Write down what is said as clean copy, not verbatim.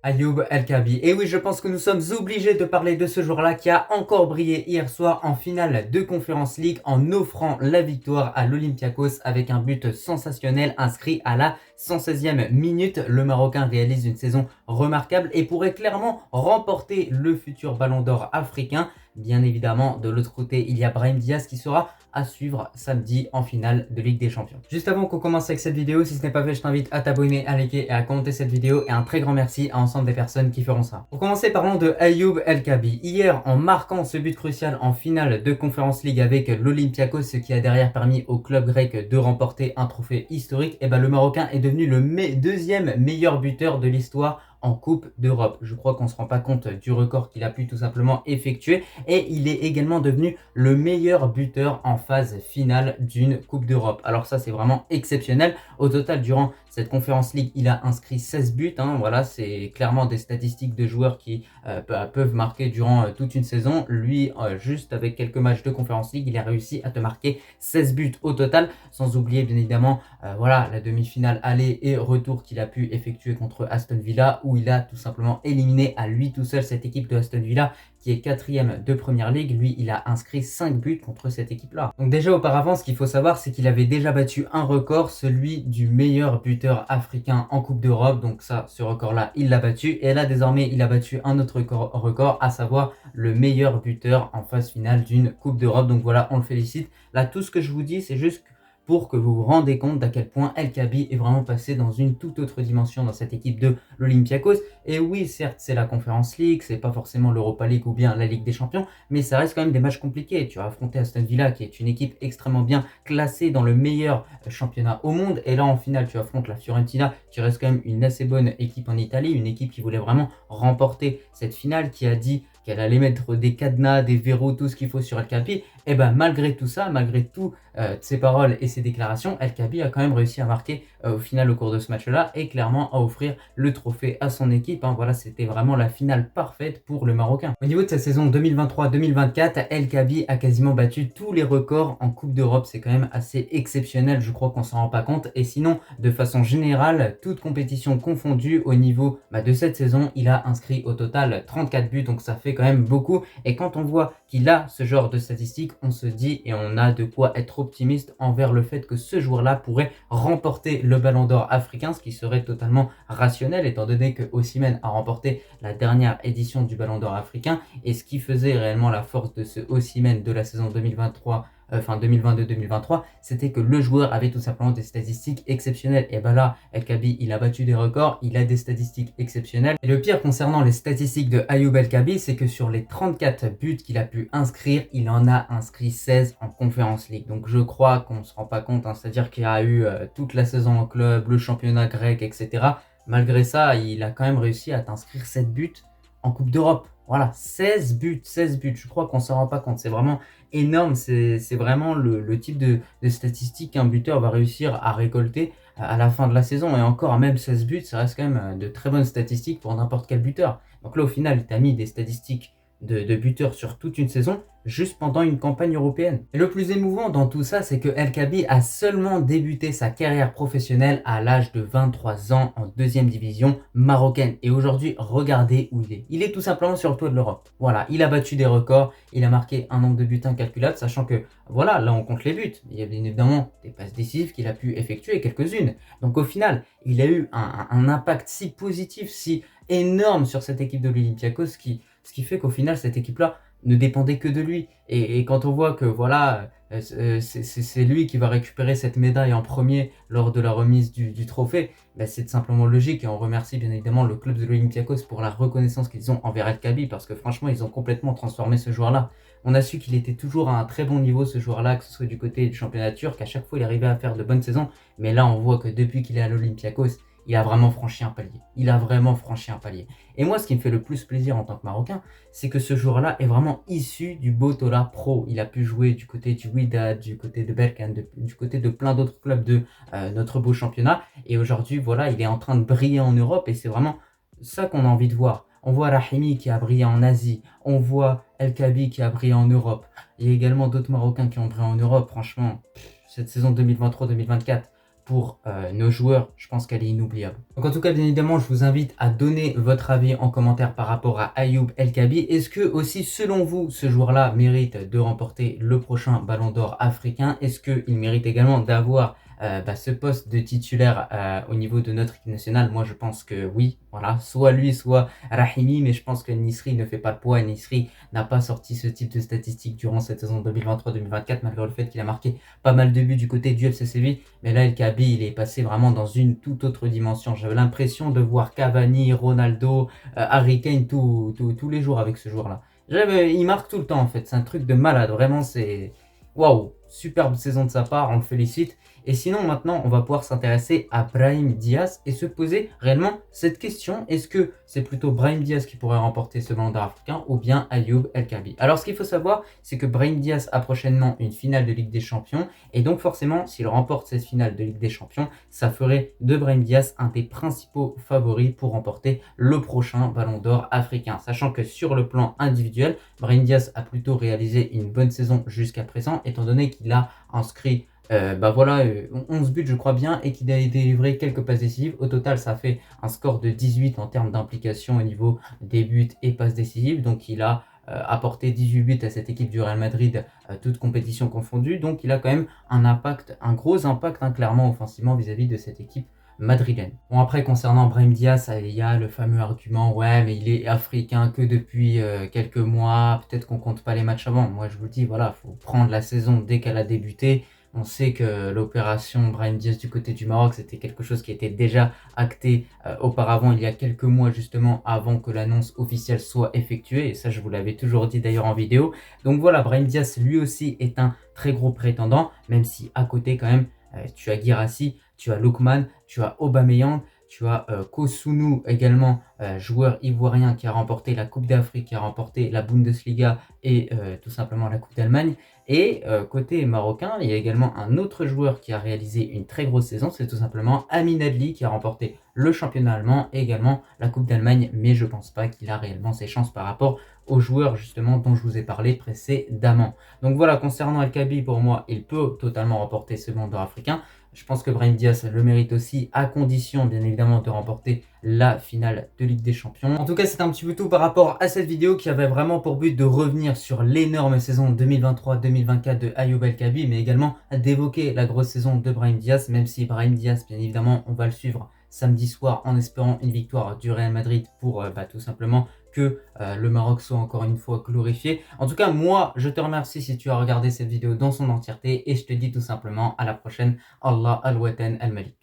Ayoub El Kabi. Et oui, je pense que nous sommes obligés de parler de ce joueur-là qui a encore brillé hier soir en finale de Conference League en offrant la victoire à l'Olympiakos avec un but sensationnel inscrit à la 116e minute. Le Marocain réalise une saison remarquable et pourrait clairement remporter le futur Ballon d'Or africain. Bien évidemment, de l'autre côté, il y a Brahim Diaz qui sera à suivre samedi en finale de Ligue des Champions. Juste avant qu'on commence avec cette vidéo, si ce n'est pas fait, je t'invite à t'abonner, à liker et à commenter cette vidéo et un très grand merci à l'ensemble des personnes qui feront ça. Pour commencer, parlons de Ayoub El Kabi. Hier, en marquant ce but crucial en finale de Conference League avec l'Olympiakos, ce qui a derrière permis au club grec de remporter un trophée historique, et le Marocain est devenu le deuxième meilleur buteur de l'histoire en Coupe d'Europe. Je crois qu'on ne se rend pas compte du record qu'il a pu tout simplement effectuer et il est également devenu le meilleur buteur en phase finale d'une Coupe d'Europe. Alors ça, c'est vraiment exceptionnel. Au total, durant cette Conference League, il a inscrit 16 buts. Voilà, c'est clairement des statistiques de joueurs qui peuvent marquer durant toute une saison. Lui, juste avec quelques matchs de Conference League, il a réussi à te marquer 16 buts au total, sans oublier bien évidemment voilà, la demi-finale aller et retour qu'il a pu effectuer contre Aston Villa, où il a tout simplement éliminé à lui tout seul cette équipe de Aston Villa qui est 4e de Première Ligue. Lui, il a inscrit 5 buts contre cette équipe-là. Donc déjà auparavant, ce qu'il faut savoir, c'est qu'il avait déjà battu un record, celui du meilleur buteur africain en Coupe d'Europe. Donc ça, ce record-là, il l'a battu. Et là, désormais, il a battu un autre record, à savoir le meilleur buteur en phase finale d'une Coupe d'Europe. Donc voilà, on le félicite. Là, tout ce que je vous dis, c'est juste pour que vous vous rendez compte d'à quel point El Kabi est vraiment passé dans une toute autre dimension dans cette équipe de l'Olympiakos. Et oui, certes, c'est la Conference League, c'est pas forcément l'Europa League ou bien la Ligue des Champions, mais ça reste quand même des matchs compliqués. Tu as affronté Aston Villa, qui est une équipe extrêmement bien classée dans le meilleur championnat au monde, et là en finale, tu affrontes la Fiorentina, qui reste quand même une assez bonne équipe en Italie, une équipe qui voulait vraiment remporter cette finale, qui a dit qu'elle allait mettre des cadenas, des verrous, tout ce qu'il faut sur El Kabi. Et malgré tout ça, malgré tout ses paroles et ses déclarations, El Kabi a quand même réussi à marquer au final au cours de ce match-là et clairement à offrir le trophée à son équipe. Voilà, c'était vraiment la finale parfaite pour le Marocain. Au niveau de sa saison 2023-2024, El Kabi a quasiment battu tous les records en Coupe d'Europe. C'est quand même assez exceptionnel, je crois qu'on s'en rend pas compte. Et sinon, de façon générale, toute compétition confondue au niveau de cette saison, il a inscrit au total 34 buts, donc ça fait quand même beaucoup. Et quand on voit qu'il a ce genre de statistiques, on se dit et on a de quoi être optimiste envers le fait que ce joueur-là pourrait remporter le Ballon d'Or africain, ce qui serait totalement rationnel étant donné que Osimhen a remporté la dernière édition du Ballon d'Or africain, et ce qui faisait réellement la force de ce Osimhen de la saison 2022-2023, c'était que le joueur avait tout simplement des statistiques exceptionnelles. Et là, El Kabi, il a battu des records, il a des statistiques exceptionnelles. Et le pire concernant les statistiques de Ayoub El Kabi, c'est que sur les 34 buts qu'il a pu inscrire, il en a inscrit 16 en Conference League. Donc je crois qu'on ne se rend pas compte, c'est-à-dire qu'il a eu toute la saison en club, le championnat grec, etc. Malgré ça, il a quand même réussi à t'inscrire 7 buts en Coupe d'Europe. Voilà, 16 buts. Je crois qu'on ne s'en rend pas compte. C'est vraiment énorme. C'est vraiment le type de statistiques qu'un buteur va réussir à récolter à la fin de la saison. Et encore, même 16 buts, ça reste quand même de très bonnes statistiques pour n'importe quel buteur. Donc là, au final, il t'a mis des statistiques de buteur sur toute une saison, juste pendant une campagne européenne. Et le plus émouvant dans tout ça, c'est que El Kabi a seulement débuté sa carrière professionnelle à l'âge de 23 ans en deuxième division marocaine. Et aujourd'hui, regardez où il est. Il est tout simplement sur le toit de l'Europe. Voilà, il a battu des records, il a marqué un nombre de buts incalculable, sachant que, voilà, là on compte les buts. Il y a bien évidemment des passes décisives qu'il a pu effectuer, quelques-unes. Donc au final, il a eu un impact si positif, si énorme sur cette équipe de l'Olympiakos, ce qui fait qu'au final, cette équipe-là ne dépendait que de lui. Et quand on voit que voilà, c'est lui qui va récupérer cette médaille en premier lors de la remise du trophée, c'est simplement logique. Et on remercie bien évidemment le club de l'Olympiakos pour la reconnaissance qu'ils ont envers El Kabi, parce que franchement, ils ont complètement transformé ce joueur-là. On a su qu'il était toujours à un très bon niveau, ce joueur-là, que ce soit du côté du championnat turc. À chaque fois, il arrivait à faire de bonnes saisons. Mais là, on voit que depuis qu'il est à l'Olympiakos, il a vraiment franchi un palier. Et moi, ce qui me fait le plus plaisir en tant que Marocain, c'est que ce joueur-là est vraiment issu du Botola Pro. Il a pu jouer du côté du Wydad, du côté de Berkane, du côté de plein d'autres clubs de notre beau championnat. Et aujourd'hui, voilà, il est en train de briller en Europe et c'est vraiment ça qu'on a envie de voir. On voit Rahimi qui a brillé en Asie, on voit El Kabi qui a brillé en Europe. Il y a également d'autres Marocains qui ont brillé en Europe. Franchement, cette saison 2023-2024, pour nos joueurs, je pense qu'elle est inoubliable. Donc en tout cas, bien évidemment, je vous invite à donner votre avis en commentaire par rapport à Ayoub El Kabi. Est-ce que aussi, selon vous, ce joueur-là mérite de remporter le prochain Ballon d'Or africain? Est-ce qu'il mérite également d'avoir ce poste de titulaire au niveau de notre équipe nationale? Moi, je pense que oui, voilà, soit lui, soit Rahimi, mais je pense que Nisri ne fait pas le poids. Nisri n'a pas sorti ce type de statistiques durant cette saison 2023-2024, malgré le fait qu'il a marqué pas mal de buts du côté du FC Séville. Mais là, El Kabi, il est passé vraiment dans une toute autre dimension. J'avais l'impression de voir Cavani, Ronaldo, Harry Kane tous les jours avec ce joueur-là. Il marque tout le temps en fait, c'est un truc de malade, vraiment c'est... Waouh, superbe saison de sa part, on le félicite. Et sinon maintenant on va pouvoir s'intéresser à Brahim Diaz et se poser réellement cette question. Est-ce que c'est plutôt Brahim Diaz qui pourrait remporter ce Ballon d'Or africain ou bien Ayoub El Kabi? Alors ce qu'il faut savoir, c'est que Brahim Diaz a prochainement une finale de Ligue des Champions. Et donc forcément, s'il remporte cette finale de Ligue des Champions, ça ferait de Brahim Diaz un des principaux favoris pour remporter le prochain Ballon d'Or africain. Sachant que sur le plan individuel, Brahim Diaz a plutôt réalisé une bonne saison jusqu'à présent, étant donné qu'il a inscrit 11 buts je crois bien, et qu'il a délivré quelques passes décisives. Au total ça fait un score de 18 en termes d'implication au niveau des buts et passes décisives. Donc il a apporté 18 buts à cette équipe du Real Madrid, toute compétition confondue. Donc il a quand même un impact, un gros impact clairement offensivement vis-à-vis de cette équipe madrilène. Bon, après concernant Brahim Diaz, il y a le fameux argument, ouais mais il est africain que depuis quelques mois, peut-être qu'on compte pas les matchs avant. Moi je vous dis, voilà, faut prendre la saison dès qu'elle a débuté. On sait que l'opération Brahim Diaz du côté du Maroc, c'était quelque chose qui était déjà acté auparavant, il y a quelques mois justement, avant que l'annonce officielle soit effectuée. Et ça, je vous l'avais toujours dit d'ailleurs en vidéo. Donc voilà, Brahim Diaz lui aussi est un très gros prétendant, même si à côté quand même, tu as Guirassy, tu as Lookman, tu as Aubameyang, tu as Kosunu également, joueur ivoirien qui a remporté la Coupe d'Afrique, qui a remporté la Bundesliga et tout simplement la Coupe d'Allemagne. Et côté marocain, il y a également un autre joueur qui a réalisé une très grosse saison, c'est tout simplement Amin Adli qui a remporté le championnat allemand et également la Coupe d'Allemagne, mais je pense pas qu'il a réellement ses chances par rapport aux joueurs justement dont je vous ai parlé précédemment. Donc voilà, concernant El Kabi, pour moi, il peut totalement remporter ce Ballon d'Or africain. Je pense que Brahim Diaz le mérite aussi, à condition bien évidemment de remporter la finale de Ligue des Champions. En tout cas, c'est un petit peu tout par rapport à cette vidéo qui avait vraiment pour but de revenir sur l'énorme saison 2023-2024 de Ayoub El Kabi, mais également d'évoquer la grosse saison de Brahim Diaz, même si Brahim Diaz, bien évidemment, on va le suivre samedi soir en espérant une victoire du Real Madrid pour tout simplement que le Maroc soit encore une fois glorifié. En tout cas, moi, je te remercie si tu as regardé cette vidéo dans son entièreté et je te dis tout simplement à la prochaine. Allah al-Watan al-Malik.